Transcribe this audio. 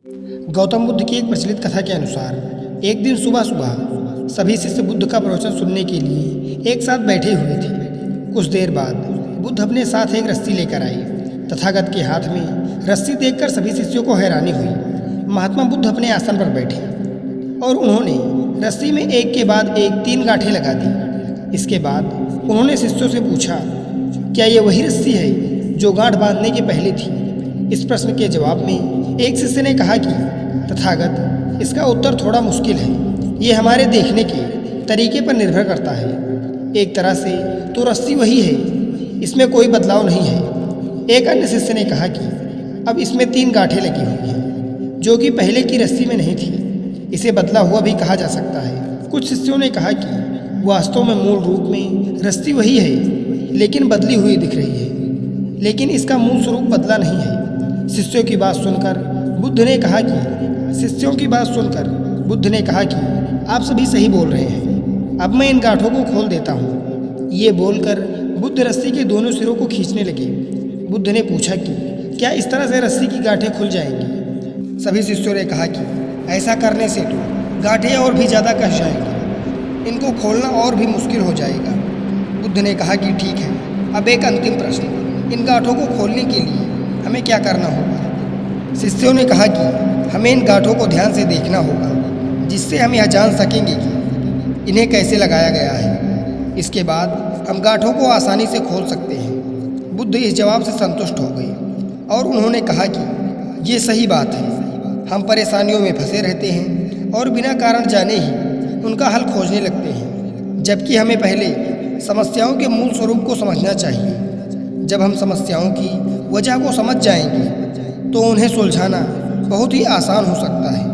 गौतम बुद्ध की एक प्रचलित कथा के अनुसार एक दिन सुबह सुबह सभी शिष्य बुद्ध का प्रवचन सुनने के लिए एक साथ बैठे हुए थे। कुछ देर बाद बुद्ध अपने साथ एक रस्सी लेकर आए। तथागत के हाथ में रस्सी देखकर सभी शिष्यों को हैरानी हुई। महात्मा बुद्ध अपने आसन पर बैठे और उन्होंने रस्सी में एक के बाद एक 3 गांठें लगा दी। इसके बाद उन्होंने शिष्यों से पूछा, क्या ये वही रस्सी है जो गांठ बांधने के पहले थी? इस प्रश्न के जवाब में एक शिष्य ने कहा कि तथागत, इसका उत्तर थोड़ा मुश्किल है। ये हमारे देखने के तरीके पर निर्भर करता है। एक तरह से तो रस्सी वही है, इसमें कोई बदलाव नहीं है। एक अन्य शिष्य ने कहा कि अब इसमें 3 गांठें लगी हुई हैं, जो कि पहले की रस्सी में नहीं थी। इसे बदला हुआ भी कहा जा सकता है। कुछ शिष्यों ने कहा कि वास्तव में मूल रूप में रस्सी वही है, लेकिन बदली हुई दिख रही है, लेकिन इसका मूल स्वरूप बदला नहीं है। शिष्यों की बात सुनकर बुद्ध ने कहा कि आप सभी सही बोल रहे हैं। अब मैं इन गांठों को खोल देता हूँ। ये बोलकर बुद्ध रस्सी के दोनों सिरों को खींचने लगे। बुद्ध ने पूछा कि क्या इस तरह से रस्सी की गांठें खुल जाएंगी? सभी शिष्यों ने कहा कि ऐसा करने से तो गांठें और भी ज़्यादा कस जाएंगी, इनको खोलना और भी मुश्किल हो जाएगा। बुद्ध ने कहा कि ठीक है, अब एक अंतिम प्रश्न, इन गांठों को खोलने के लिए हमें क्या करना होगा? शिष्यों ने कहा कि हमें इन गांठों को ध्यान से देखना होगा, जिससे हम यह जान सकेंगे कि इन्हें कैसे लगाया गया है। इसके बाद हम गांठों को आसानी से खोल सकते हैं। बुद्ध इस जवाब से संतुष्ट हो गए और उन्होंने कहा कि ये सही बात है। हम परेशानियों में फंसे रहते हैं और बिना कारण जाने ही उनका हल खोजने लगते हैं, जबकि हमें पहले समस्याओं के मूल स्वरूप को समझना चाहिए। जब हम समस्याओं की वजह को समझ जाएंगे तो उन्हें सुलझाना बहुत ही आसान हो सकता है।